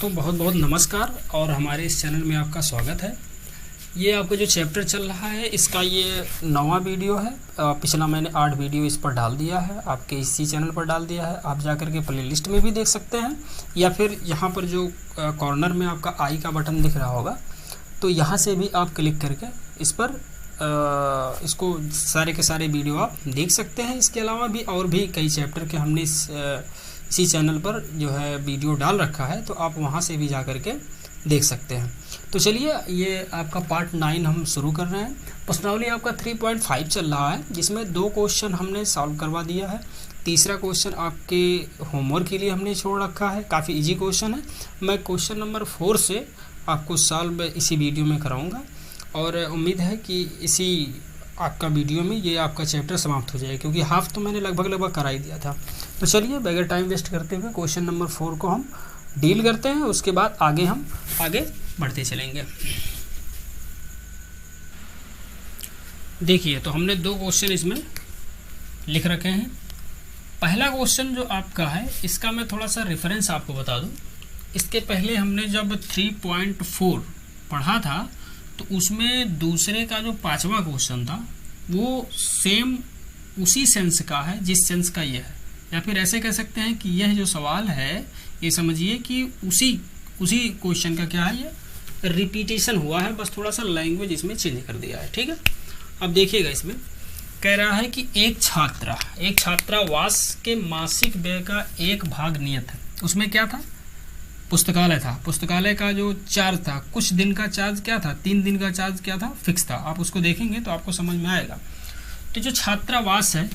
दोस्तों बहुत बहुत नमस्कार और हमारे इस चैनल में आपका स्वागत है। ये आपका जो चैप्टर चल रहा है इसका ये 9वां वीडियो है। पिछला मैंने 8 वीडियो इस पर डाल दिया है, आपके इसी चैनल पर डाल दिया है। आप जाकर के प्लेलिस्ट में भी देख सकते हैं या फिर यहाँ पर जो कॉर्नर में आपका आई का बटन दिख रहा होगा तो यहाँ से भी आप क्लिक करके इस पर इसको सारे के सारे वीडियो आप देख सकते हैं। इसके अलावा भी और भी कई चैप्टर के हमने इसी चैनल पर जो है वीडियो डाल रखा है, तो आप वहाँ से भी जा कर के देख सकते हैं। तो चलिए ये आपका पार्ट 9 हम शुरू कर रहे हैं। प्रश्नावली आपका 3.5 चल रहा है, जिसमें 2 क्वेश्चन हमने सॉल्व करवा दिया है। तीसरा क्वेश्चन आपके होमवर्क के लिए हमने छोड़ रखा है, काफ़ी इजी क्वेश्चन है। मैं क्वेश्चन नंबर 4 से आपको सॉल्व इसी वीडियो में कराऊँगा और उम्मीद है कि इसी आपका वीडियो में ये आपका चैप्टर समाप्त हो जाए, क्योंकि हाफ तो मैंने लगभग करा ही दिया था। तो चलिए बगैर टाइम वेस्ट करते हुए क्वेश्चन नंबर 4 को हम डील करते हैं, उसके बाद हम आगे बढ़ते चलेंगे। देखिए, तो हमने 2 क्वेश्चन इसमें लिख रखे हैं। पहला क्वेश्चन जो आपका है इसका मैं थोड़ा सा रेफरेंस आपको बता दूं। इसके पहले हमने जब 3.4 पढ़ा था तो उसमें दूसरे का जो 5वां क्वेश्चन था वो सेम उसी सेंस का है जिस सेंस का ये है, या फिर ऐसे कह सकते हैं कि यह जो सवाल है ये समझिए कि उसी क्वेश्चन का क्या है, ये रिपीटेशन हुआ है, बस थोड़ा सा लैंग्वेज इसमें चेंज कर दिया है। ठीक है, अब देखिएगा, इसमें कह रहा है कि एक छात्रावास के मासिक व्यय का एक भाग नियत है। उसमें क्या था? पुस्तकालय था। पुस्तकालय का जो चार्ज था, कुछ दिन का चार्ज क्या था, 3 दिन का चार्ज क्या था, फिक्स था। आप उसको देखेंगे तो आपको समझ में आएगा। तो जो छात्रावास है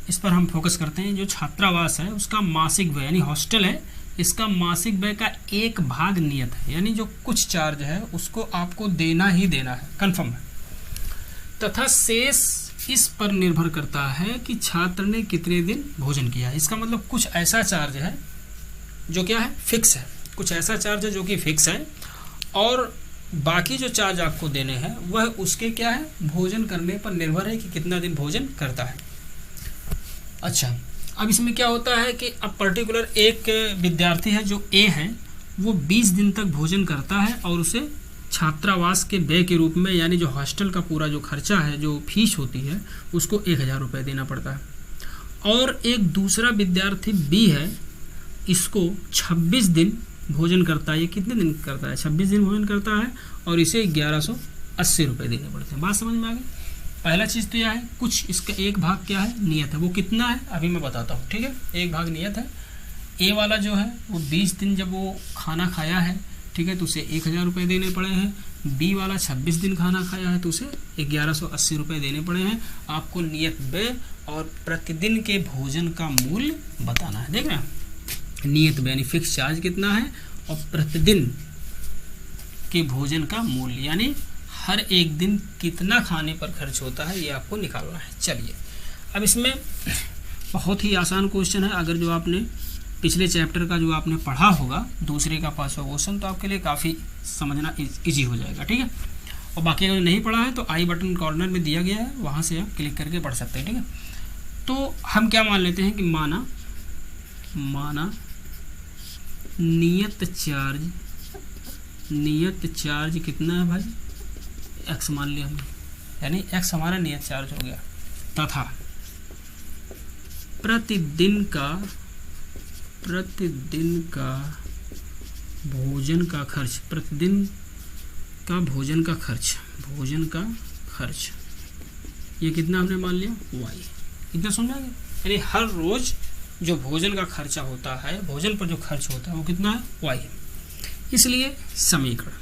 इस पर हम फोकस करते हैं। जो छात्रावास है उसका मासिक व्यय यानी हॉस्टल है, इसका मासिक व्यय का एक भाग नियत है, यानी जो कुछ चार्ज है उसको आपको देना ही देना है, कंफर्म है। तथा शेष इस पर निर्भर करता है कि छात्र ने कितने दिन भोजन किया है। इसका मतलब कुछ ऐसा चार्ज है जो क्या है, फिक्स है। कुछ ऐसा चार्ज है जो कि फिक्स है और बाकी जो चार्ज आपको देने हैं वह उसके क्या है, भोजन करने पर निर्भर है कि कितना दिन भोजन करता है। अच्छा, अब इसमें क्या होता है कि अब पर्टिकुलर एक विद्यार्थी है जो ए है, वो 20 दिन तक भोजन करता है और उसे छात्रावास के व्यय के रूप में, यानी जो हॉस्टल का पूरा जो खर्चा है, जो फीस होती है, उसको 1000 रुपये देना पड़ता है। और एक दूसरा विद्यार्थी बी है, इसको 26 दिन भोजन करता है। ये कितने दिन करता है? 26 दिन भोजन करता है और इसे 1180 रुपये देने पड़ते हैं। बात समझ में आ गई? पहला चीज़ तो यह है, कुछ इसका एक भाग क्या है, नियत है। वो कितना है अभी मैं बताता हूँ। ठीक है, एक भाग नियत है। ए वाला जो है वो 20 दिन जब वो खाना खाया है, ठीक है, तो उसे 1000 रुपये देने पड़े हैं। बी वाला 26 दिन खाना खाया है तो उसे 1180 रुपये देने पड़े हैं। आपको नियत व्यय और प्रतिदिन के भोजन का मूल्य बताना है। देख रहे हैं, नियत व्यय यानी फिक्स चार्ज कितना है और प्रतिदिन के भोजन का मूल्य यानी हर एक दिन कितना खाने पर खर्च होता है, ये आपको निकालना है। चलिए, अब इसमें बहुत ही आसान क्वेश्चन है। अगर जो आपने पिछले चैप्टर का जो आपने पढ़ा होगा दूसरे का 5वां क्वेश्चन, तो आपके लिए काफ़ी समझना इजी हो जाएगा। ठीक है, और बाकी अगर नहीं पढ़ा है तो आई बटन कॉर्नर में दिया गया है, वहाँ से आप क्लिक करके पढ़ सकते हैं। ठीक है, तो हम क्या मान लेते हैं कि माना नियत चार्ज कितना है भाई, एक्स मान लिया हमने, यानी एक्स हमारा नियत चार्ज हो गया, तथा प्रतिदिन का भोजन का खर्च, प्रतिदिन का भोजन का खर्च ये कितना हमने मान लिया, वाई। इतना समझ आ गया? यानी हर रोज जो भोजन का खर्चा होता है, भोजन पर जो खर्च होता है वो कितना है, वाई। इसलिए समीकरण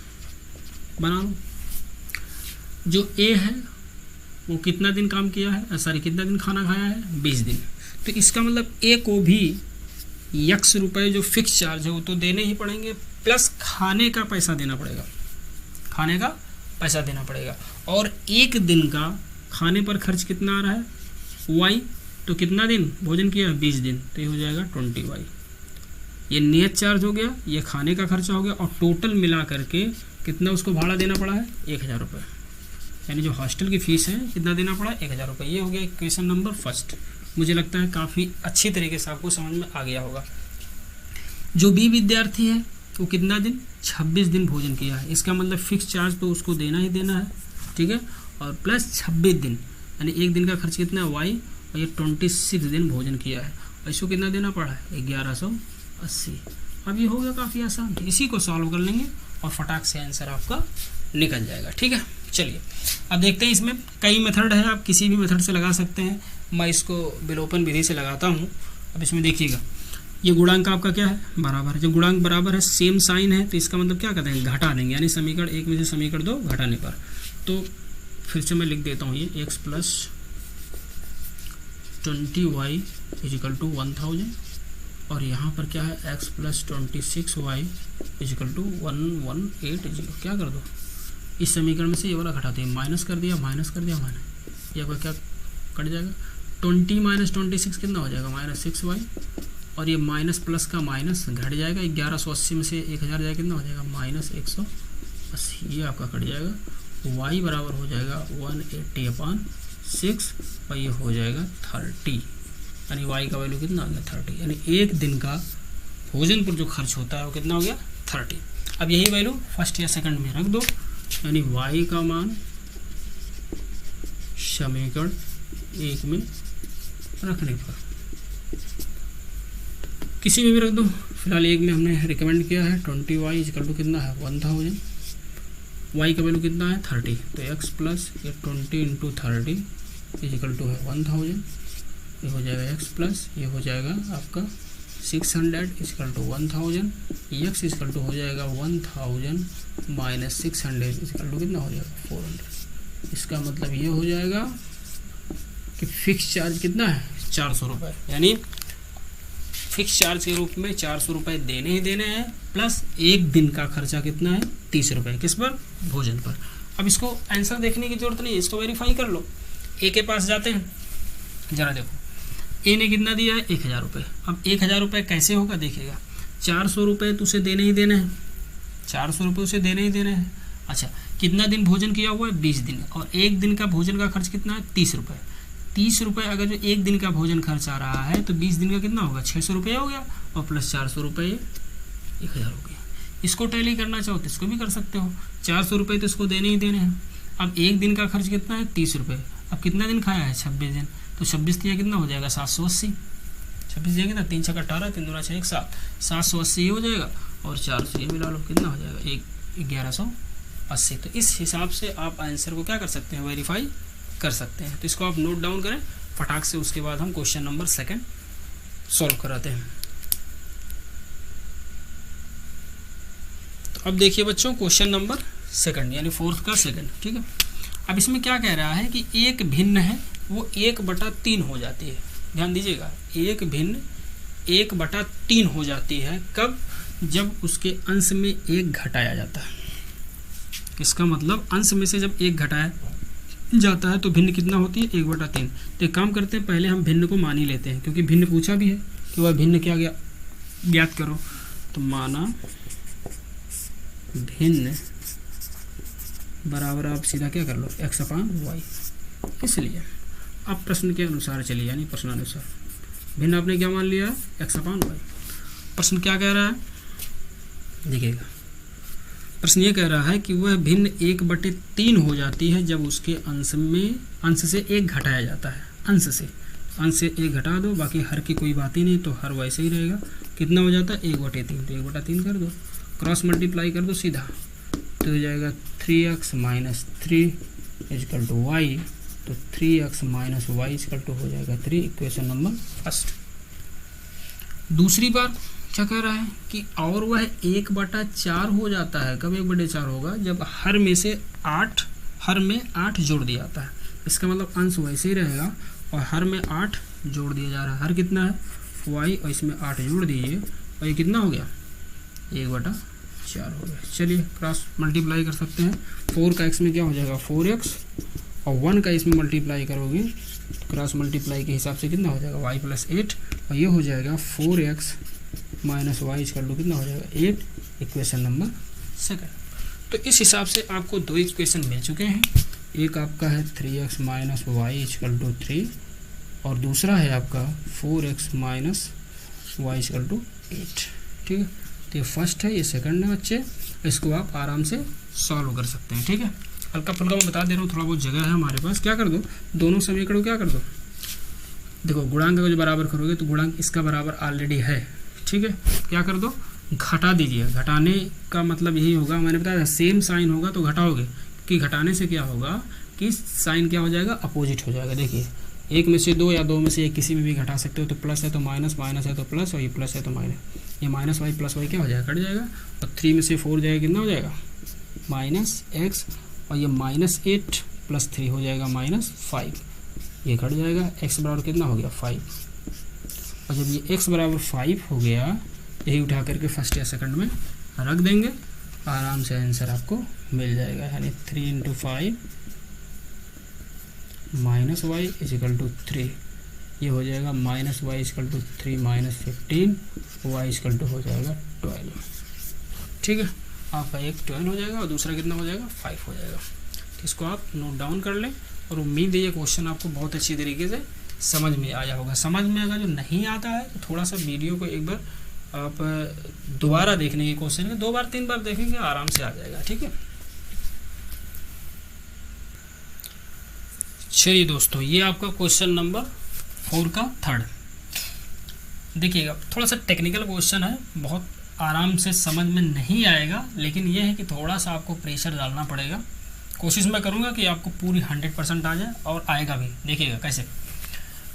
बना लो। जो ए है वो कितना दिन काम किया है, कितना दिन खाना खाया है, 20 दिन। तो इसका मतलब ए को भी x रुपये जो फिक्स चार्ज है वो तो देने ही पड़ेंगे, प्लस खाने का पैसा देना पड़ेगा। और एक दिन का खाने पर खर्च कितना आ रहा है, y। तो कितना दिन भोजन किया, 20 दिन, तो ये हो जाएगा 20y। ये नियत चार्ज हो गया, ये खाने का खर्चा हो गया, और टोटल मिला करके कितना उसको भाड़ा देना पड़ा है, 1000 रुपये। यानी जो हॉस्टल की फ़ीस है कितना देना पड़ा, 1000 रुपये। ये हो गया क्वेश्चन नंबर 1। मुझे लगता है काफ़ी अच्छी तरीके से आपको समझ में आ गया होगा। जो बी विद्यार्थी है वो कितना दिन, 26 दिन भोजन किया है। इसका मतलब फिक्स चार्ज तो उसको देना ही देना है, ठीक है, और प्लस 26 दिन, यानी एक दिन का खर्च कितना है y, और ये 26 दिन भोजन किया है, और इसको कितना देना पड़ा है 1180। अब ये हो गया काफ़ी आसान, इसी को सॉल्व कर लेंगे और फटाक से आंसर आपका निकल जाएगा, ठीक है। चलिए अब देखते हैं, इसमें कई मेथड है, आप किसी भी मेथड से लगा सकते हैं, मैं इसको विलोपन विधि से लगाता हूँ। अब इसमें देखिएगा, ये गुणांक आपका क्या है, बराबर है। जब गुणांक बराबर है, सेम साइन है, तो इसका मतलब क्या कहते हैं, घटा देंगे, यानी समीकरण 1 में से समीकरण 2 घटाने पर। तो फिर से मैं लिख देता हूँ, ये x + 20y = 1000, और यहाँ पर क्या है x + 26y = 1180। क्या कर दो, इस समीकरण में से ये वाला घटाते हैं, माइनस कर दिया, माइनस कर दिया, माइनस, ये आपका क्या कट जाएगा, 20 - 26 कितना हो जाएगा, -6y, और ये माइनस प्लस का माइनस घट जाएगा, 1180 में से 1000 जाएगा, कितना हो जाएगा -180, ये आपका कट जाएगा। y बराबर हो जाएगा 180/6, और ये हो जाएगा 30, यानी y का वैल्यू कितना आ गया 30, यानी एक दिन का भोजन पर जो खर्च होता है वो कितना हो गया 30। अब यही वैल्यू फर्स्ट या सेकंड में रख दो, यानी y का मान समीकरण 1 में रखने पर किसी में भी रख दो, फिलहाल 1 में हमने रिकमेंड किया है। 20y = कितना है 1000, y का वैल्यू कितना है 30, तो x + 20 × 30 = है 1000, ये हो जाएगा x प्लस ये हो जाएगा आपका 600 = 1000, x हो जाएगा 1000 - 600 कितना हो जाएगा 400। इसका मतलब ये हो जाएगा कि फिक्स चार्ज कितना है 400 रुपये, यानी फिक्स चार्ज के रूप में 400 रुपये देने ही देने हैं, प्लस एक दिन का खर्चा कितना है 30 रुपये, किस पर, भोजन पर। अब इसको आंसर देखने की जरूरत नहीं है, इसको वेरीफाई कर लो। ए के पास जाते हैं, जरा देखो ए ने कितना दिया है 1000 रुपये। अब 1000 रुपये कैसे होगा देखिएगा, 400 रुपये तो उसे देने ही देने हैं, 400 रुपये उसे देने ही देने हैं। अच्छा, कितना दिन भोजन किया हुआ है 20 दिन, और एक दिन का भोजन का खर्च कितना है 30 रुपये। 30 रुपये अगर जो एक दिन का भोजन खर्च आ रहा है, तो 20 दिन का कितना होगा 600 रुपये हो गया, और प्लस 400 रुपये 1000 हो गया। इसको टैली करना चाहो तो इसको भी कर सकते हो, 400 रुपये तो इसको देने ही देने हैं। अब एक दिन का खर्च कितना है 30 रुपये, अब कितना दिन खाया है 26 दिन, तो 26 दिया कितना हो जाएगा 780, 26 दिया कितना 3 × 6 = 18, 3 × 6 = 7, 780 हो जाएगा, और 400 ये मिला लो, कितना हो जाएगा 1180। तो इस हिसाब से आप आंसर को क्या कर सकते हैं, वेरीफाई कर सकते हैं। तो इसको आप नोट डाउन करें फटाक से, उसके बाद हम क्वेश्चन नंबर 2 सॉल्व कराते हैं। तो अब देखिए बच्चों, क्वेश्चन नंबर 2 यानी 4th का 2, ठीक है। अब इसमें क्या कह रहा है कि एक भिन्न है वो 1/3 हो जाती है। ध्यान दीजिएगा, एक भिन्न 1/3 हो जाती है, कब, जब उसके अंश में 1 घटाया जाता है। इसका मतलब अंश में से जब 1 घटाया जाता है तो भिन्न कितना होती है 1/3। तो एक काम करते हैं, पहले हम भिन्न को मान ही लेते हैं, क्योंकि भिन्न पूछा भी है कि वह भिन्न क्या ज्ञात करो। तो माना भिन्न बराबर आप सीधा क्या कर लो x/y। इसलिए आप प्रश्न के अनुसार चलिए, यानी प्रश्नानुसार भिन्न आपने क्या मान लिया x/y। प्रश्न क्या कह रहा है देखिएगा, प्रश्न ये कह रहा है कि वह भिन्न 1/3 हो जाती है जब उसके अंश से 1 घटाया जाता है। अंश से 1 घटा दो, बाकी हर की कोई बात ही नहीं, तो हर वैसे ही रहेगा। कितना हो जाता है 1/3, तो 1/3 कर दो, क्रॉस मल्टीप्लाई कर दो सीधा, तो हो जाएगा 3x - 3 = y, तो 3x - y = हो जाएगा 3, इक्वेशन नंबर 1। दूसरी बार क्या कह रहा है कि और वह 1/4 हो जाता है, कब 1/4 होगा, जब हर में 8 जोड़ दिया जाता है। इसका मतलब अंश वैसे ही रहेगा और हर में 8 जोड़ दिया जा रहा है। हर कितना है y, और इसमें 8 जोड़ दीजिए, और ये कितना हो गया 1/4 हो गया। चलिए क्रॉस मल्टीप्लाई कर सकते हैं, 4 का x में क्या हो जाएगा 4x, और 1 का इसमें मल्टीप्लाई करोगे तो क्रॉस मल्टीप्लाई के हिसाब से कितना हो जाएगा y + 8, और ये हो जाएगा 4x - y = कितना हो जाएगा 8, इक्वेशन नंबर 2। तो इस हिसाब से आपको 2 इक्वेशन मिल चुके हैं। एक आपका है 3x - y = 3, और दूसरा है आपका 4x - y = 8, ठीक है। तो ये फर्स्ट है, ये सेकंड है बच्चे, इसको आप आराम से सॉल्व कर सकते हैं। ठीक है, हल्का फुल्का मैं बता दे रहा हूँ, थोड़ा बहुत जगह है हमारे पास। क्या कर दो, दोनों समीकरणों क्या कर दो, देखो गुणांक का जो बराबर करोगे तो गुणांक इसका बराबर ऑलरेडी है। ठीक है, क्या कर दो, घटा दीजिए। घटाने का मतलब यही होगा, मैंने बताया सेम साइन होगा तो घटाओगे, कि घटाने से क्या होगा कि साइन क्या हो जाएगा, अपोजिट हो जाएगा। देखिए एक में से दो या दो में से एक किसी में भी घटा सकते हो, तो प्लस है तो माइनस, माइनस है तो प्लस, और ये प्लस है तो माइनस, ये माइनस वाई प्लस वाई क्या हो जाएगा, कट जाएगा। और 3 में से 4 जाएगा, कितना हो जाएगा, -x, और ये -8 + 3 हो जाएगा -5, ये कट जाएगा। x बराबर कितना हो गया, 5। और जब ये x बराबर 5 हो गया, यही उठा करके फर्स्ट या सेकंड में रख देंगे, आराम से आंसर आपको मिल जाएगा। यानी 3 × 5 -y = 3, ये हो जाएगा -y = 3 -15, y हो जाएगा 12। ठीक है, आपका एक 12 हो जाएगा और दूसरा कितना हो जाएगा, 5 हो जाएगा। तो इसको आप नोट डाउन कर लें, और उम्मीद है ये क्वेश्चन आपको बहुत अच्छी तरीके से समझ में आया होगा। समझ में अगर जो नहीं आता है तो थोड़ा सा वीडियो को एक बार आप दोबारा देखने की कोशिश करें, 2 बार 3 बार देखेंगे, आराम से आ जाएगा। ठीक है, चलिए दोस्तों, ये आपका क्वेश्चन नंबर 4 का थर्ड। देखिएगा थोड़ा सा टेक्निकल क्वेश्चन है, बहुत आराम से समझ में नहीं आएगा, लेकिन यह है कि थोड़ा सा आपको प्रेशर डालना पड़ेगा। कोशिश मैं करूँगा कि आपको पूरी 100% आ जाए, और आएगा भी। देखिएगा कैसे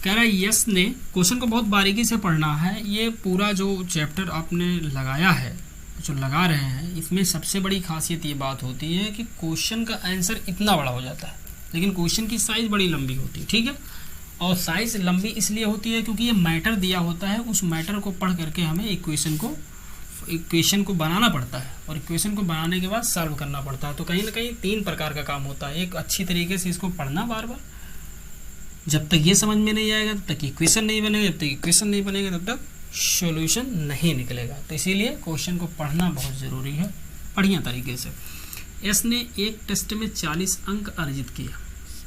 कह रहा है, यस ने क्वेश्चन को बहुत बारीकी से पढ़ना है। ये पूरा जो चैप्टर आपने लगाया है, जो लगा रहे हैं, इसमें सबसे बड़ी खासियत ये बात होती है कि क्वेश्चन का आंसर इतना बड़ा हो जाता है, लेकिन क्वेश्चन की साइज़ बड़ी लंबी होती है। ठीक है, और साइज़ लंबी इसलिए होती है क्योंकि ये मैटर दिया होता है, उस मैटर को पढ़ करके हमें इक्वेशन को बनाना पड़ता है, और इक्वेशन को बनाने के बाद सॉल्व करना पड़ता है। तो कहीं ना कहीं 3 प्रकार का काम होता है। एक, अच्छी तरीके से इसको पढ़ना बार बार, जब तक ये समझ में नहीं आएगा तब तक इक्वेशन नहीं बनेगा, जब तक इक्वेशन नहीं बनेगा तब तक सॉल्यूशन नहीं निकलेगा। तो इसीलिए क्वेश्चन को पढ़ना बहुत ज़रूरी है बढ़िया तरीके से। एस ने एक टेस्ट में 40 अंक अर्जित किया,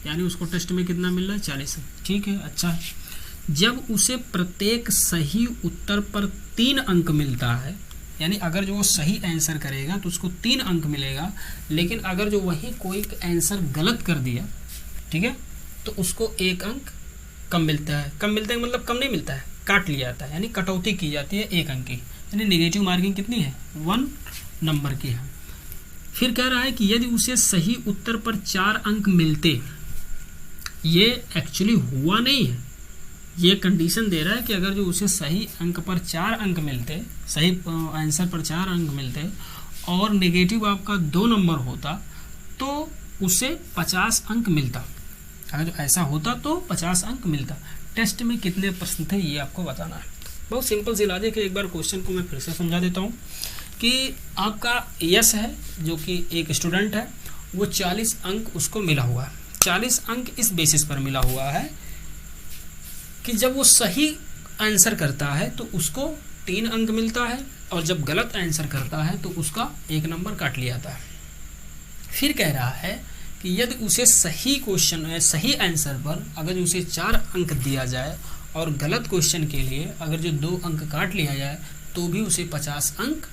यानी उसको टेस्ट में कितना मिल रहा है, 40 अंक। ठीक है, अच्छा है। जब उसे प्रत्येक सही उत्तर पर 3 अंक मिलता है, यानी अगर जो वो सही आंसर करेगा तो उसको 3 अंक मिलेगा, लेकिन अगर जो वही कोई आंसर गलत कर दिया, ठीक है, तो उसको 1 अंक कम मिलता है। कम मिलता है मतलब कम नहीं मिलता है, काट लिया जाता है, यानी कटौती की जाती है 1 अंक की, यानी नेगेटिव मार्किंग कितनी है, 1 नंबर की है। फिर कह रहा है कि यदि उसे सही उत्तर पर 4 अंक मिलते, ये एक्चुअली हुआ नहीं है, ये कंडीशन दे रहा है कि अगर जो उसे सही अंक पर 4 अंक मिलते, सही आंसर पर 4 अंक मिलते और नेगेटिव आपका 2 नंबर होता, तो उसे 50 अंक मिलता। अगर जो ऐसा होता तो 50 अंक मिलता। टेस्ट में कितने प्रश्न थे ये आपको बताना है। बहुत सिंपल सी लॉजिक है। एक बार क्वेश्चन को मैं फिर से समझा देता हूँ कि आपका यस है, जो कि एक स्टूडेंट है, वो 40 अंक उसको मिला हुआ है। 40 अंक इस बेसिस पर मिला हुआ है कि जब वो सही आंसर करता है तो उसको 3 अंक मिलता है, और जब गलत आंसर करता है तो उसका 1 नंबर काट लिया जाता है। फिर कह रहा है कि यदि उसे सही क्वेश्चन है, सही आंसर पर अगर उसे 4 अंक दिया जाए और गलत क्वेश्चन के लिए अगर जो 2 अंक काट लिया जाए तो भी उसे 50 अंक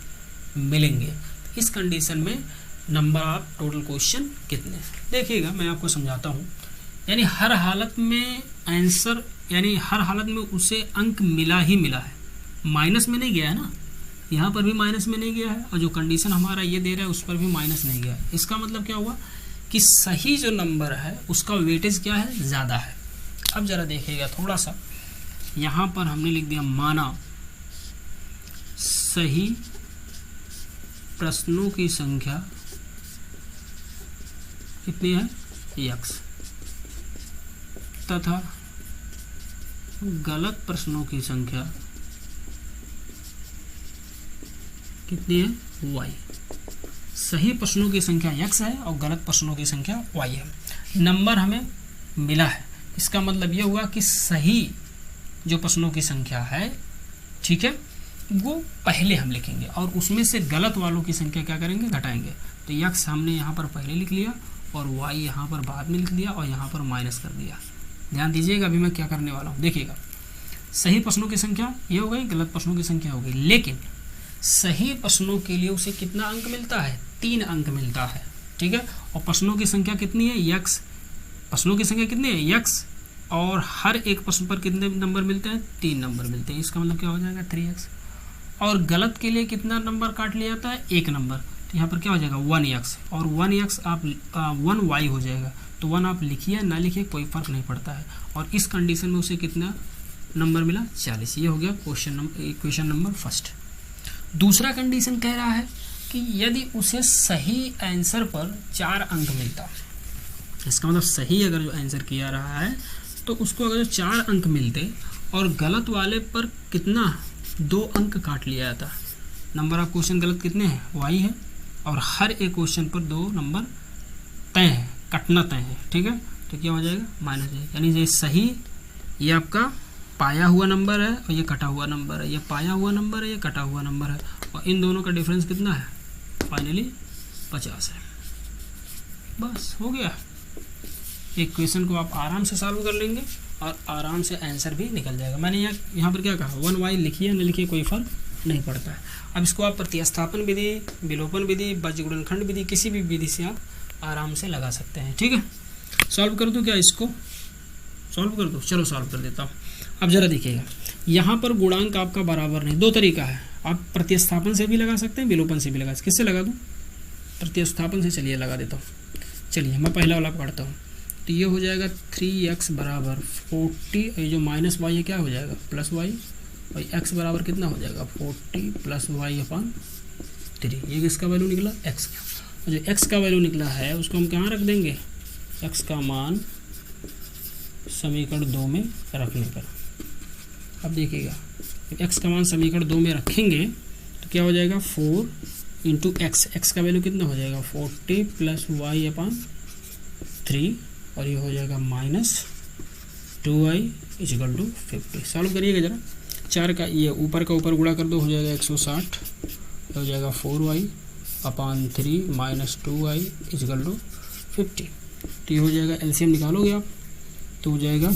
मिलेंगे। इस कंडीशन में नंबर ऑफ टोटल क्वेश्चन कितने, देखिएगा मैं आपको समझाता हूँ। यानी हर हालत में आंसर, यानी हर हालत में उसे अंक मिला ही मिला है, माइनस में नहीं गया है ना, यहाँ पर भी माइनस में नहीं गया है, और जो कंडीशन हमारा ये दे रहा है उस पर भी माइनस नहीं गया है। इसका मतलब क्या हुआ कि सही जो नंबर है उसका वेटेज क्या है, ज़्यादा है। अब ज़रा देखिएगा थोड़ा सा, यहाँ पर हमने लिख दिया माना सही प्रश्नों की संख्या कितनी है, x, तथा गलत प्रश्नों की संख्या कितनी है, y। सही प्रश्नों की संख्या x है और गलत प्रश्नों की संख्या y है। नंबर हमें मिला है, इसका मतलब यह हुआ कि सही जो प्रश्नों की संख्या है, ठीक है, वो पहले हम लिखेंगे और उसमें से गलत वालों की संख्या क्या करेंगे, घटाएंगे। तो x हमने यहाँ पर पहले लिख लिया और y यहाँ पर बाद में लिख दिया और यहाँ पर माइनस कर दिया। ध्यान दीजिएगा अभी मैं क्या करने वाला हूँ, देखिएगा। सही प्रश्नों की संख्या ये हो गई, गलत प्रश्नों की संख्या हो गई, लेकिन सही प्रश्नों के लिए उसे कितना अंक मिलता है, 3 अंक मिलता है, ठीक है। और प्रश्नों की संख्या कितनी है, यक्स, प्रश्नों की संख्या कितनी है, यक्स, और हर एक प्रश्न पर कितने नंबर मिलते हैं, 3 नंबर मिलते हैं। इसका मतलब क्या हो जाएगा, 3x। और गलत के लिए कितना नंबर काट लिया जाता है, 1 नंबर, तो यहाँ पर क्या हो जाएगा 1x, और 1x आप 1y हो जाएगा, तो 1 आप लिखिए ना लिखिए कोई फर्क नहीं पड़ता है। और इस कंडीशन में उसे कितना नंबर मिला, 40। ये हो गया क्वेश्चन नंबर फर्स्ट। दूसरा कंडीशन कह रहा है कि यदि उसे सही आंसर पर 4 अंक मिलता, इसका मतलब सही अगर जो आंसर किया रहा है तो उसको अगर 4 अंक मिलते और गलत वाले पर कितना 2 अंक काट लिया जाता। नंबर ऑफ क्वेश्चन गलत कितने हैं, y है, और हर एक क्वेश्चन पर 2 नंबर तय है, कटना तय है, ठीक है। तो क्या हो जाएगा, माइनस हो जाएगा। यानी ये सही, ये आपका पाया हुआ नंबर है और ये कटा हुआ नंबर है, ये पाया हुआ नंबर है, ये कटा हुआ नंबर है, और इन दोनों का डिफरेंस कितना है, फाइनली 50 है। बस हो गया। एक क्वेश्चन को आप आराम से सॉल्व कर लेंगे और आराम से आंसर भी निकल जाएगा। मैंने यहाँ पर क्या कहा, 1y लिखिए न लिखिए कोई फर्क नहीं पड़ता है। अब इसको आप प्रतिस्थापन विधि, विलोपन विधि, बीजगुणनखंड विधि, किसी भी विधि से आप आराम से लगा सकते हैं, ठीक है। सॉल्व कर दूँ क्या, इसको सॉल्व कर दो, चलो सॉल्व कर देता हूँ। अब जरा देखिएगा, यहाँ पर गुणांक आपका बराबर नहीं, 2 तरीका है, आप प्रतिस्थापन से भी लगा सकते हैं, विलोपन से भी लगा सकते हैं। किससे लगा दूँ, प्रतिस्थापन से, चलिए लगा देता हूँ। चलिए मैं पहला वाला पढ़ता हूँ। तो ये हो जाएगा 3x बराबर 40, ये जो माइनस वाई है क्या हो जाएगा, प्लस वाई, और x बराबर कितना हो जाएगा 40 प्लस वाई अपॉन 3। ये किसका वैल्यू निकला, x का। और जो x का वैल्यू निकला है उसको हम कहाँ रख देंगे, x का मान समीकरण 2 में रखने पर। अब देखिएगा, x का मान समीकरण 2 में रखेंगे तो क्या हो जाएगा 4 इंटू एक्स, एक्स का वैल्यू कितना हो जाएगा 40 प्लस वाई अपॉन 3, और ये हो जाएगा minus 2y equal to 50। Solve करिएगा जरा, 4 का ये ऊपर का ऊपर गुणा कर दो, हो जाएगा 160, हो जाएगा 4y upon 3 minus 2y equal to 50। तो ये हो जाएगा, एलसीएम निकालोगे आप तो हो जाएगा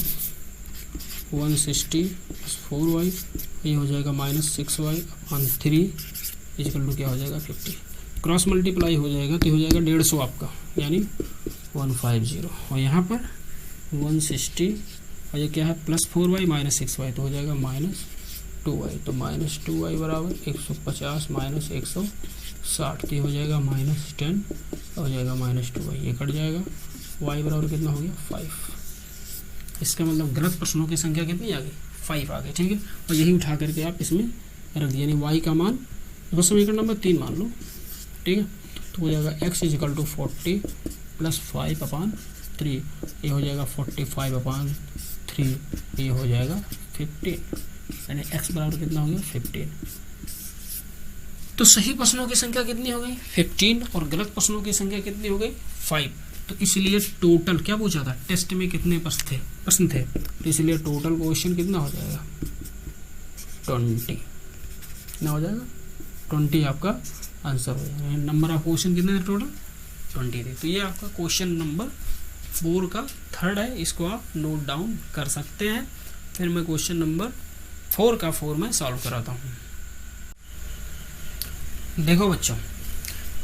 160 प्लस 4y, ये हो जाएगा minus 6y upon 3 equal to क्या हो जाएगा 50। क्रॉस मल्टीप्लाई हो जाएगा तो हो जाएगा 150 आपका, यानी 150, और यहाँ पर 160, और ये क्या है प्लस 4y माइनस 6y, तो हो जाएगा माइनस 2y। तो माइनस 2y बराबर 150 माइनस 160, तो हो जाएगा माइनस 10, हो जाएगा माइनस 2y, ये कट जाएगा। y बराबर कितना हो गया 5। इसका मतलब गलत प्रश्नों की संख्या कितनी आ गई, 5 आ गई, ठीक है। और यही उठा करके आप इसमें रख दिए, यानी y का मान बस समीकरण नंबर 3 मान लो, ठीक है। तो हो जाएगा x equal to 40 plus 5 upon 3, ये हो जाएगा 45 अपॉन 3, ये हो जाएगा 15, यानी x बराबर कितना हो गया 15। तो सही प्रश्नों की संख्या कितनी हो गई 15, और गलत प्रश्नों की संख्या कितनी हो गई 5। तो इसलिए टोटल क्या पूछा था, टेस्ट में कितने प्रश्न थे, तो इसलिए टोटल क्वेश्चन कितना हो जाएगा 20, कितना हो जाएगा 20 आपका आंसर हो जाएगा। नंबर ऑफ क्वेश्चन कितने थे टोटल 20 थे। तो ये आपका क्वेश्चन नंबर 4 का थर्ड है, इसको आप नोट डाउन कर सकते हैं। फिर मैं क्वेश्चन नंबर 4 का 4 में सॉल्व कराता हूँ। देखो बच्चों,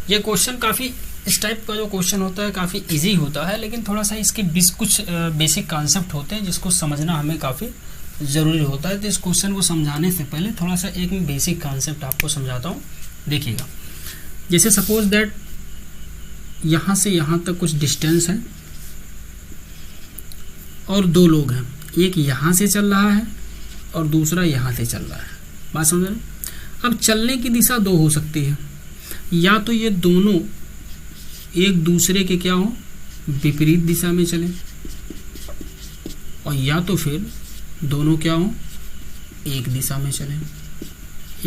ये क्वेश्चन काफ़ी, इस टाइप का जो क्वेश्चन होता है काफ़ी इजी होता है, लेकिन थोड़ा सा इसके कुछ बेसिक कॉन्सेप्ट होते हैं जिसको समझना हमें काफ़ी ज़रूरी होता है। तो इस क्वेश्चन को समझाने से पहले थोड़ा सा एक बेसिक कॉन्सेप्ट आपको समझाता हूँ। देखिएगा, जैसे सपोज दैट यहाँ से यहाँ तक कुछ डिस्टेंस है और 2 लोग हैं, एक यहाँ से चल रहा है और दूसरा यहाँ से चल रहा है, बात समझ रहे। अब चलने की दिशा 2 हो सकती है, या तो ये दोनों एक दूसरे के क्या हो विपरीत दिशा में चले, और या तो फिर दोनों क्या हो एक दिशा में चले।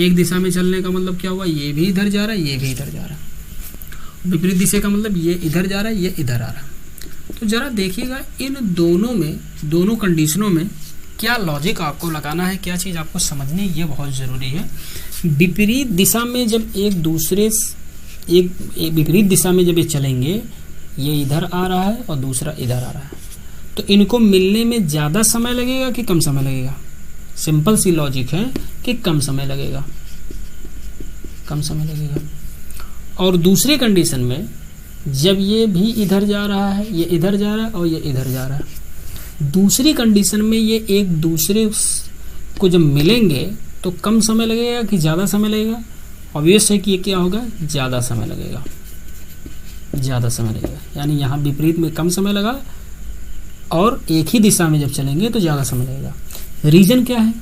एक दिशा में चलने का मतलब क्या हुआ, ये भी इधर जा रहा है, ये भी इधर जा रहा है। विपरीत दिशा का मतलब ये इधर जा रहा है, ये इधर आ रहा है। तो जरा देखिएगा इन दोनों में, दोनों कंडीशनों में क्या लॉजिक आपको लगाना है, क्या चीज़ आपको समझनी, ये बहुत ज़रूरी है। विपरीत दिशा में जब एक दूसरे एक विपरीत दिशा में जब ये चलेंगे, ये इधर आ रहा है और दूसरा इधर आ रहा है, तो इनको मिलने में ज़्यादा समय लगेगा कि कम समय लगेगा। सिंपल सी लॉजिक है कि कम समय लगेगा। कम समय लगेगा। और दूसरी कंडीशन में जब ये भी इधर जा रहा है, ये इधर जा रहा है और ये इधर जा रहा है, दूसरी कंडीशन में ये एक दूसरे को जब मिलेंगे तो कम समय लगेगा कि ज़्यादा समय लगेगा? ऑब्वियस है कि ये क्या होगा, ज़्यादा समय लगेगा, ज़्यादा समय लगेगा। यानी यहाँ विपरीत में कम समय लगा और एक ही दिशा में जब चलेंगे तो ज़्यादा समय लगेगा। रीज़न क्या है?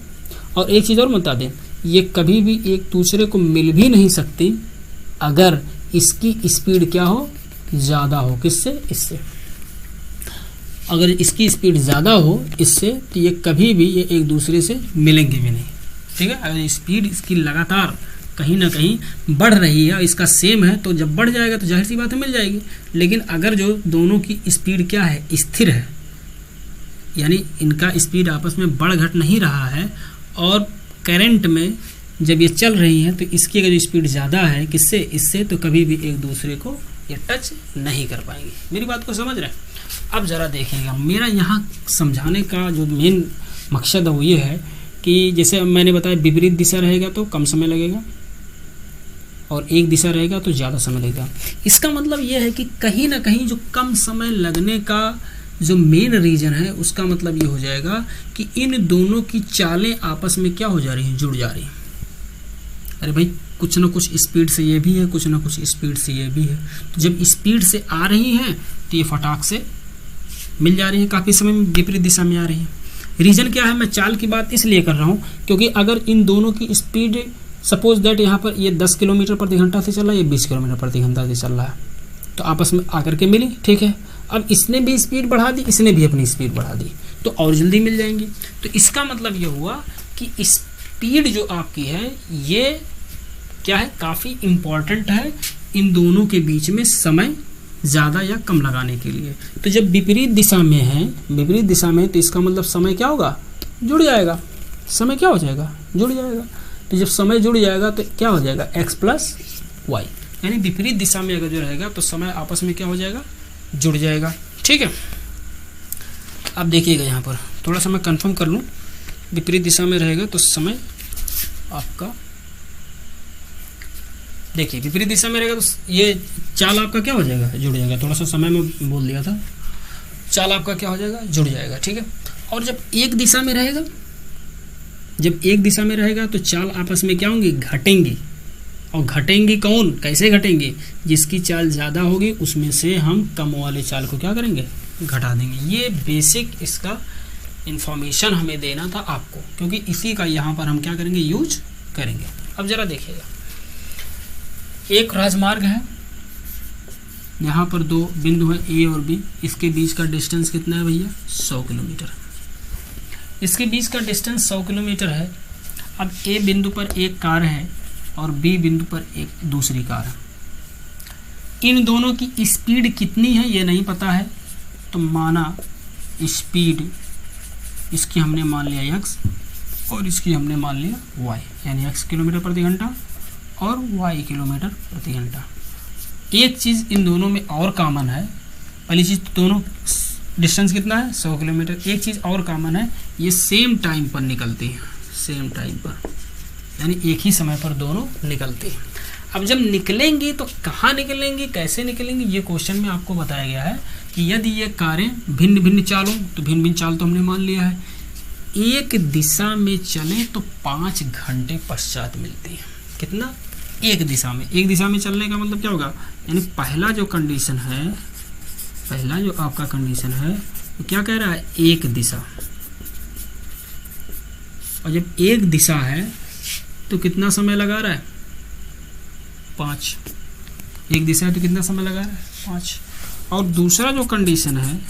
और एक चीज़ और बता दें, ये कभी भी एक दूसरे को मिल भी नहीं सकती अगर इसकी स्पीड क्या हो, ज़्यादा हो। किससे? इससे। अगर इसकी स्पीड ज़्यादा हो इससे तो ये कभी भी ये एक दूसरे से मिलेंगे भी नहीं। ठीक है, अगर स्पीड इसकी लगातार कहीं ना कहीं बढ़ रही है, इसका सेम है, तो जब बढ़ जाएगा तो जाहिर सी बात है मिल जाएगी। लेकिन अगर जो दोनों की स्पीड क्या है, स्थिर है, यानी इनका स्पीड आपस में बढ़ घट नहीं रहा है और करंट में जब ये चल रही हैं तो इसकी अगर स्पीड ज़्यादा है किससे, इससे, तो कभी भी एक दूसरे को ये टच नहीं कर पाएंगे। मेरी बात को समझ रहे हैं? अब ज़रा देखिएगा, मेरा यहाँ समझाने का जो मेन मकसद है वो ये है कि जैसे मैंने बताया विपरीत दिशा रहेगा तो कम समय लगेगा और एक दिशा रहेगा तो ज़्यादा समय लगेगा। इसका मतलब ये है कि कहीं ना कहीं जो कम समय लगने का जो मेन रीज़न है उसका मतलब ये हो जाएगा कि इन दोनों की चालें आपस में क्या हो जा रही हैं, जुड़ जा रही हैं। अरे भाई कुछ ना कुछ स्पीड से ये भी है, कुछ ना कुछ स्पीड से ये भी है, तो जब स्पीड से आ रही हैं तो ये फटाक से मिल जा रही हैं, काफ़ी समय में विपरीत दिशा में आ रही हैं। रीज़न क्या है, मैं चाल की बात इसलिए कर रहा हूँ क्योंकि अगर इन दोनों की स्पीड सपोज दैट यहाँ पर ये 10 किलोमीटर प्रति घंटा से चल रहा है, ये 20 किलोमीटर प्रति घंटा से चल रहा है, तो आपस में आकर के मिली। ठीक है, अब इसने भी स्पीड बढ़ा दी, इसने भी अपनी स्पीड बढ़ा दी, तो और जल्दी मिल जाएंगी। तो इसका मतलब ये हुआ कि स्पीड जो आपकी है ये क्या है, काफ़ी इम्पॉर्टेंट है इन दोनों के बीच में समय ज़्यादा या कम लगाने के लिए। तो जब विपरीत दिशा में है, विपरीत दिशा में, तो इसका मतलब समय क्या होगा, जुड़ जाएगा। समय क्या हो जाएगा, जुड़ जाएगा। तो जब समय जुड़ जाएगा तो क्या हो जाएगा, x प्लस वाई, यानी विपरीत दिशा में अगर जो रहेगा तो समय आपस में क्या हो जाएगा, जुड़ जाएगा। ठीक है, अब देखिएगा यहाँ पर थोड़ा सा मैं कंफर्म कर लूँ, विपरीत दिशा में रहेगा तो समय आपका, देखिए विपरीत दिशा में रहेगा तो ये चाल आपका क्या हो जाएगा, जुड़ जाएगा। थोड़ा सा समय में बोल दिया था, चाल आपका क्या हो जाएगा, जुड़ जाएगा। ठीक है, और जब एक दिशा में रहेगा, जब एक दिशा में रहेगा तो चाल आपस में क्या होंगी, घटेंगी। और घटेंगी कौन, कैसे घटेंगी, जिसकी चाल ज़्यादा होगी उसमें से हम कम वाले चाल को क्या करेंगे, घटा देंगे। ये बेसिक इसका इंफॉर्मेशन हमें देना था आपको, क्योंकि इसी का यहाँ पर हम क्या करेंगे, यूज करेंगे। अब ज़रा देखिएगा, एक राजमार्ग है, यहाँ पर दो बिंदु हैं ए और बी, इसके बीच का डिस्टेंस कितना है भैया, 100 किलोमीटर। इसके बीच का डिस्टेंस 100 किलोमीटर है। अब ए बिंदु पर एक कार है और बी बिंदु पर एक दूसरी कार है। इन दोनों की स्पीड कितनी है ये नहीं पता है, तो माना स्पीड इसकी हमने मान लिया x और इसकी हमने मान लिया y, यानी x किलोमीटर प्रति घंटा और y किलोमीटर प्रति घंटा। एक चीज़ इन दोनों में और कॉमन है, पहली चीज़ तो दोनों डिस्टेंस कितना है, 100 किलोमीटर। एक चीज़ और कॉमन है, ये सेम टाइम पर निकलती हैं, सेम टाइम पर, यानी एक ही समय पर दोनों निकलती हैं। अब जब निकलेंगी तो कहाँ निकलेंगी, कैसे निकलेंगी, ये क्वेश्चन में आपको बताया गया है कि यदि ये कारें भिन्न भिन्न चालों, तो भिन्न भिन्न चाल तो हमने मान लिया है, एक दिशा में चलें तो 5 घंटे पश्चात मिलती है। कितना, एक दिशा में। एक दिशा में चलने का मतलब क्या होगा, यानी पहला जो कंडीशन है, पहला जो आपका कंडीशन है वो क्या कह रहा है, एक दिशा। और जब एक दिशा है तो कितना समय लगा रहा है, 5। एक दिशा है तो कितना समय लगा रहा है, 5। और दूसरा जो कंडीशन है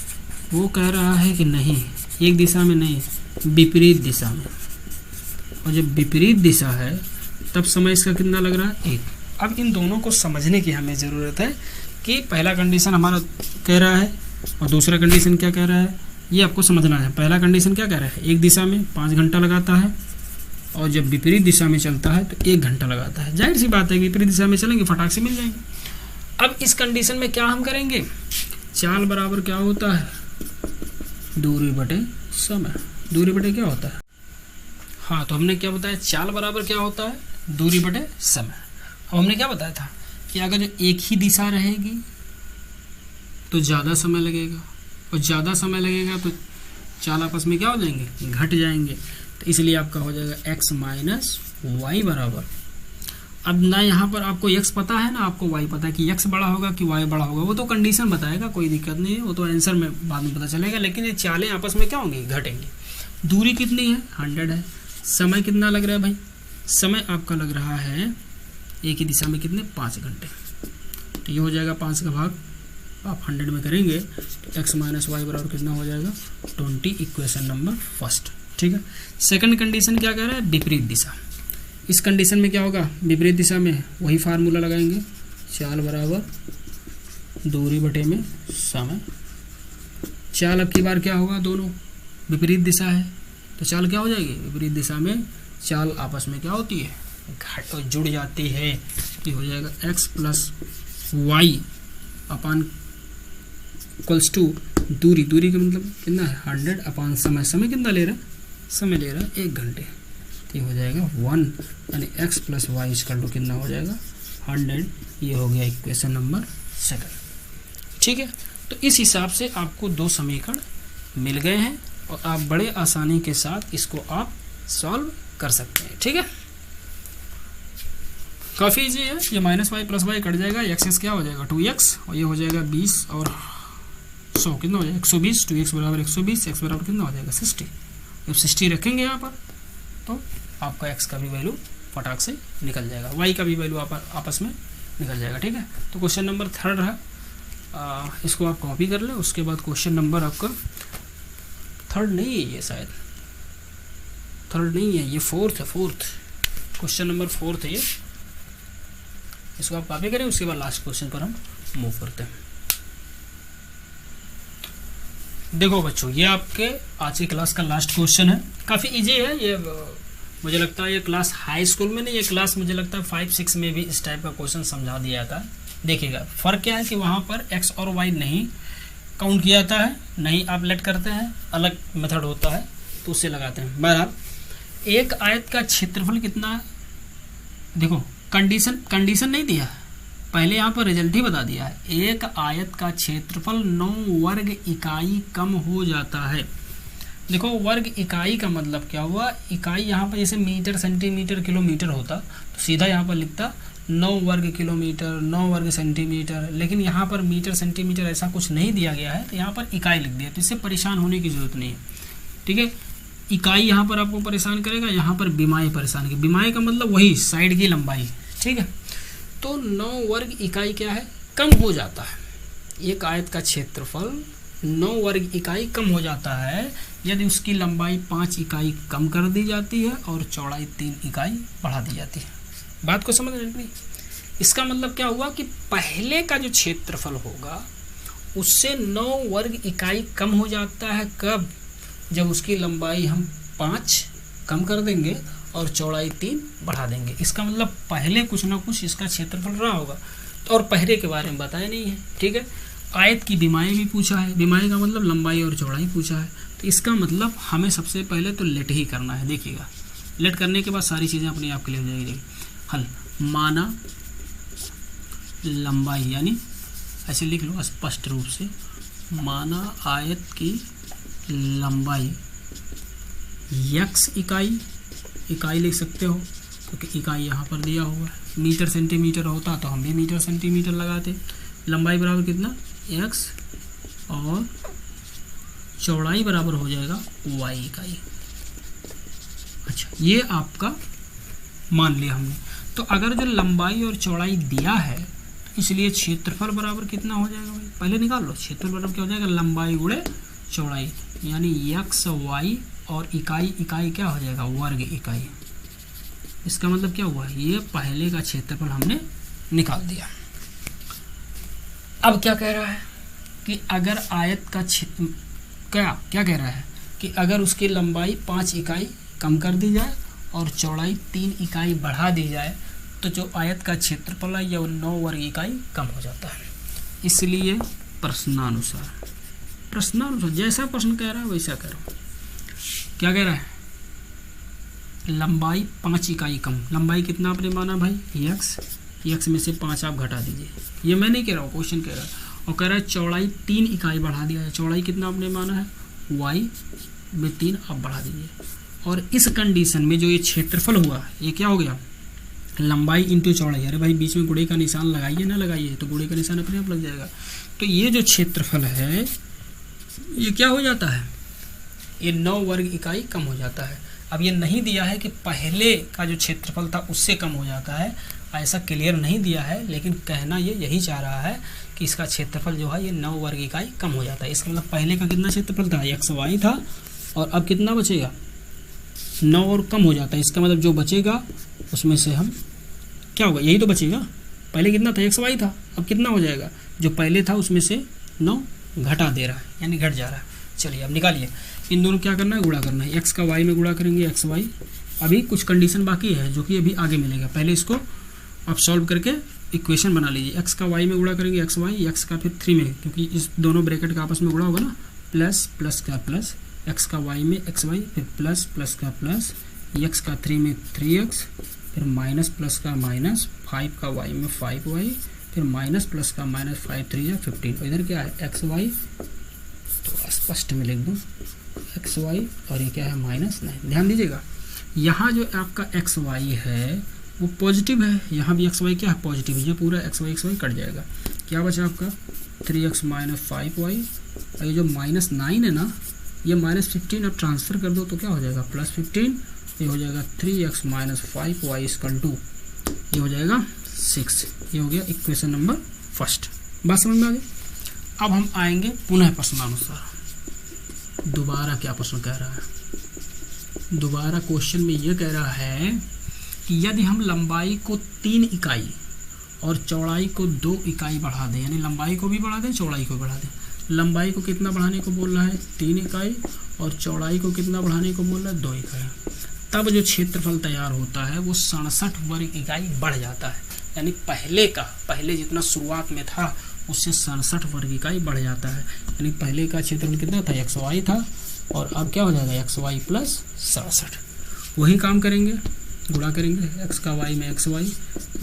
वो कह रहा है कि नहीं, एक दिशा में नहीं, विपरीत दिशा में। और जब विपरीत दिशा है तब समय इसका कितना लग रहा है, 1। अब इन दोनों को समझने की हमें ज़रूरत है कि पहला कंडीशन हमारा कह रहा है और दूसरा कंडीशन क्या कह रहा है, ये आपको समझना है। पहला कंडीशन क्या कह रहा है, एक दिशा में 5 घंटा लगाता है और जब विपरीत दिशा में चलता है तो 1 घंटा लगाता है। जाहिर सी बात है कि विपरीत दिशा में चलेंगे फटाक से मिल जाएंगे। अब इस कंडीशन में क्या हम करेंगे, चाल बराबर क्या होता है, दूरी बटे समय। दूरी बटे क्या होता है, हाँ, तो हमने क्या बताया, चाल बराबर क्या होता है, दूरी बटे समय। अब हमने क्या बताया था कि अगर जो एक ही दिशा रहेगी तो ज़्यादा समय लगेगा, और ज़्यादा समय लगेगा तो चाल आपस में क्या हो जाएंगे, घट जाएंगे। तो इसलिए आपका हो जाएगा x माइनस वाई बराबर, अब ना यहाँ पर आपको x पता है ना आपको y पता है कि x बड़ा होगा कि y बड़ा होगा, वो तो कंडीशन बताएगा, कोई दिक्कत नहीं है, वो तो आंसर में बाद में पता चलेगा। लेकिन ये चालें आपस में क्या होंगी, घटेंगी। दूरी कितनी है, 100 है। समय कितना लग रहा है भाई, समय आपका लग रहा है एक ही दिशा में कितने, 5 घंटे। तो ये हो जाएगा 5 का भाग आप 100 में करेंगे तो x माइनस वाई बराबर कितना हो जाएगा, 20, इक्वेशन नंबर फर्स्ट। ठीक है। सेकंड कंडीशन क्या कह रहा है, विपरीत दिशा। इस कंडीशन में क्या होगा, विपरीत दिशा में वही फार्मूला लगाएंगे, चाल बराबर दूरी बटे में समय। चाल अब की बार क्या होगा, दोनों विपरीत दिशा है तो चाल क्या हो जाएगी, विपरीत दिशा में चाल आपस में क्या होती है, घट जुड़ जाती है। ये हो जाएगा x plus Y upon equals to दूरी, दूरी का मतलब कितना है 100 अपान समय, समय कितना ले रहा है, समय ले रहा है 1 घंटे। तो ये हो जाएगा 1 यानी x plus Y equal to कितना हो जाएगा 100। ये हो गया इक्वेशन नंबर सेकंड। ठीक है। तो इस हिसाब से आपको 2 समीकरण मिल गए हैं और आप बड़े आसानी के साथ इसको आप सॉल्व कर सकते हैं। ठीक है, काफ़ी इजी है। ये minus Y plus Y cut जाएगा, एक्स क्या हो जाएगा 2x और ये हो जाएगा 20 और 100 कितना हो जाएगा 120। 2x बराबर 120, x बराबर कितना हो जाएगा 60। जब 60 रखेंगे यहाँ पर तो आपका x का भी वैल्यू फटाक से निकल जाएगा, y का भी वैल्यू आपस में निकल जाएगा। ठीक है। तो क्वेश्चन नंबर 3 है, इसको आप कॉपी कर लें। उसके बाद क्वेश्चन नंबर आपका 3 नहीं है, ये शायद 3 नहीं है, ये 4th है। 4th क्वेश्चन नंबर 4th है ये, इसको आप कॉपी करें। उसके बाद लास्ट क्वेश्चन पर हम मूव करते हैं। देखो बच्चों, ये आपके आज की क्लास का लास्ट क्वेश्चन है। काफ़ी इजी है ये, मुझे लगता है ये क्लास हाई स्कूल में नहीं, ये क्लास मुझे लगता है 5-6 में भी इस टाइप का क्वेश्चन समझा दिया था। देखिएगा फ़र्क क्या है कि वहाँ पर x और y नहीं काउंट किया जाता है, नहीं आप लेट करते हैं, अलग मेथड होता है तो उससे लगाते हैं। बहरहाल एक आयत का क्षेत्रफल कितना, देखो कंडीशन नहीं दिया है, पहले यहाँ पर रिजल्ट ही बता दिया है। एक आयत का क्षेत्रफल 9 वर्ग इकाई कम हो जाता है। देखो वर्ग इकाई का मतलब क्या हुआ, इकाई यहाँ पर जैसे मीटर सेंटीमीटर किलोमीटर होता तो सीधा यहाँ पर लिखता 9 वर्ग किलोमीटर 9 वर्ग सेंटीमीटर, लेकिन यहाँ पर मीटर सेंटीमीटर ऐसा कुछ नहीं दिया गया है तो यहाँ पर इकाई लिख दिया, तो इससे परेशान होने की जरूरत नहीं है। ठीक है, इकाई यहाँ पर आपको परेशान करेगा, यहाँ पर बिमाई परेशान करेगी। बिमाई का मतलब वही साइड की लंबाई। ठीक है, तो 9 वर्ग इकाई क्या है, कम हो जाता है। एक आयत का क्षेत्रफल 9 वर्ग इकाई कम हो जाता है यदि उसकी लंबाई 5 इकाई कम कर दी जाती है और चौड़ाई 3 इकाई बढ़ा दी जाती है। बात को समझ रहे? इसका मतलब क्या हुआ कि पहले का जो क्षेत्रफल होगा उससे 9 वर्ग इकाई कम हो जाता है। कब? जब उसकी लंबाई हम 5 कम कर देंगे और चौड़ाई 3 बढ़ा देंगे। इसका मतलब पहले कुछ ना कुछ इसका क्षेत्रफल रहा होगा, तो और पहले के बारे में बताया नहीं है। ठीक है, आयत की बिमाई भी पूछा है, बिमाई का मतलब लंबाई और चौड़ाई पूछा है, तो इसका मतलब हमें सबसे पहले तो लेट ही करना है। देखिएगा लेट करने के बाद सारी चीज़ें अपने आप क्लियर हो जाएगी। हल माना लंबाई, यानी ऐसे लिख लो स्पष्ट रूप से, माना आयत की लंबाई x इकाई लिख सकते हो क्योंकि इकाई यहाँ पर दिया हुआ है। मीटर सेंटीमीटर होता तो हम भी मीटर सेंटीमीटर लगाते। लंबाई बराबर कितना x और चौड़ाई बराबर हो जाएगा y इकाई। अच्छा, ये आपका मान लिया हमने। तो अगर जो लंबाई और चौड़ाई दिया है इसलिए क्षेत्रफल बराबर कितना हो जाएगा भाई, पहले निकाल लो। क्षेत्रफल बराबर क्या हो जाएगा, लंबाई गुणे चौड़ाई, यानी x y और इकाई क्या हो जाएगा, वर्ग इकाई। इसका मतलब क्या हुआ, ये पहले का क्षेत्रफल हमने निकाल दिया। अब क्या कह रहा है कि अगर आयत का क्षेत्र क्या कह रहा है कि अगर उसकी लंबाई 5 इकाई कम कर दी जाए और चौड़ाई 3 इकाई बढ़ा दी जाए तो जो आयत का क्षेत्रफल है यह 9 वर्ग इकाई कम हो जाता है। इसलिए प्रश्नानुसार जैसा प्रश्न कह रहा है वैसा कह रहा हूँ। क्या कह रहा है, लंबाई 5 इकाई कम। लंबाई कितना आपने माना भाई x, कि x में से 5 आप घटा दीजिए। ये मैं नहीं कह रहा हूँ, क्वेश्चन कह रहा है। और कह रहा है चौड़ाई 3 इकाई बढ़ा दिया है। चौड़ाई कितना आपने माना है, y में 3 आप बढ़ा दीजिए। और इस कंडीशन में जो ये क्षेत्रफल हुआ, ये क्या हो गया, लंबाई इंटू चौड़ाई। अरे भाई बीच में गुणे का निशान लगाइए ना लगाइए, तो गुणे का निशान अपने आप लग जाएगा। तो ये जो क्षेत्रफल है ये क्या हो जाता है, ये 9 वर्ग इकाई कम हो जाता है। अब ये नहीं दिया है कि पहले का जो क्षेत्रफल था उससे कम हो जाता है, ऐसा क्लियर नहीं दिया है, लेकिन कहना ये यही चाह रहा है कि इसका क्षेत्रफल जो है ये 9 वर्ग इकाई कम हो जाता है। इसका मतलब पहले का कितना क्षेत्रफल था, xy था, और अब कितना बचेगा, 9 और कम हो जाता है। इसका मतलब जो बचेगा उसमें से हम क्या होगा, यही तो बचेगा। पहले कितना था, xy था, अब कितना हो जाएगा, जो पहले था उसमें से 9 घटा दे रहा है, यानी घट जा रहा है। चलिए अब निकालिए, इन दोनों क्या करना है, गुणा करना है। x का y में गुणा करेंगे, xy। अभी कुछ कंडीशन बाकी है जो कि अभी आगे मिलेगा, पहले इसको आप सॉल्व करके इक्वेशन बना लीजिए। x का y में गुणा करेंगे, xy, x का फिर 3 में, क्योंकि इस दोनों ब्रैकेट का आपस में गुणा होगा ना, प्लस प्लस का प्लस, x का y में xy, फिर प्लस प्लस का प्लस, x का 3 में 3x, फिर माइनस प्लस का माइनस, 5 का y में 5y, फिर माइनस प्लस का माइनस, 5 3 या 15। और इधर क्या है, xy, तो स्पष्ट में लिख दूँ xy, और ये क्या है माइनस 9। ध्यान दीजिएगा, यहाँ जो आपका xy है वो पॉजिटिव है, यहाँ भी xy क्या है, पॉजिटिव है। ये पूरा xy कट जाएगा, क्या बचा आपका 3x माइनस 5y, और ये जो माइनस 9 है ना, ये माइनस 15 अब ट्रांसफ़र कर दो तो क्या हो जाएगा, प्लस 15। ये हो जाएगा 3x minus 5y equal to, ये हो जाएगा 6। ये हो गया इक्वेशन नंबर फर्स्ट। बात समझ में आ गई। अब हम आएंगे पुनः प्रश्नानुसार। दोबारा क्या प्रश्न कह रहा है, दोबारा क्वेश्चन में ये कह रहा है कि यदि हम लंबाई को 3 इकाई और चौड़ाई को 2 इकाई बढ़ा दें, यानी लंबाई को भी बढ़ा दें चौड़ाई को बढ़ा दें। लंबाई को कितना बढ़ाने को बोल रहा है, 3 इकाई, और चौड़ाई को कितना बढ़ाने को बोल रहा है, 2 इकाई। तब जो क्षेत्रफल तैयार होता है वो 67 वर्ग इकाई बढ़ जाता है, यानी पहले जितना शुरुआत में था उससे 67 वर्ग इकाई बढ़ जाता है। यानी पहले का क्षेत्रफल कितना था, xy था, और अब क्या हो जाएगा, xy प्लस 67। वही काम करेंगे, गुणा करेंगे, x का y में xy,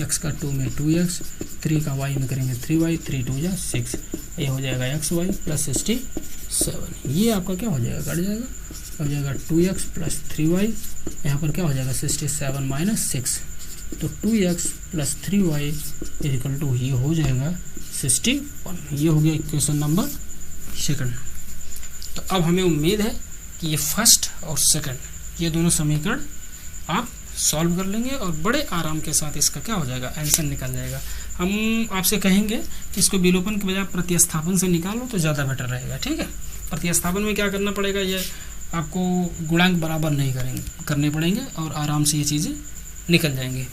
x का 2 में 2x, 3 का y में करेंगे 3y, 3 2 या 6। ये हो जाएगा xy प्लस 67। ये आपका क्या हो जाएगा, कट जाएगा, हो जाएगा 2x प्लस 3y, यहाँ पर क्या हो जाएगा 67 माइनस 6, तो 2x plus 3y equal to, ये हो जाएगा 61। ये हो गया इक्वेशन नंबर सेकंड। तो अब हमें उम्मीद है कि ये फर्स्ट और सेकंड ये दोनों समीकरण आप सॉल्व कर लेंगे और बड़े आराम के साथ इसका क्या हो जाएगा, आंसर निकल जाएगा। हम आपसे कहेंगे कि इसको विलोपन के बजाय प्रतिस्थापन से निकालो तो ज़्यादा बेटर रहेगा, ठीक है। प्रतिस्थापन में क्या करना पड़ेगा, ये आपको गुणांक बराबर नहीं करने पड़ेंगे और आराम से ये चीज़ें निकल जाएंगी।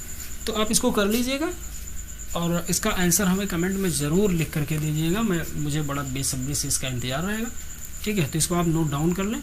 तो आप इसको कर लीजिएगा और इसका आंसर हमें कमेंट में ज़रूर लिख करके दीजिएगा। मुझे बड़ा बेसब्री से इसका इंतज़ार रहेगा, ठीक है। तो इसको आप नोट डाउन कर लें।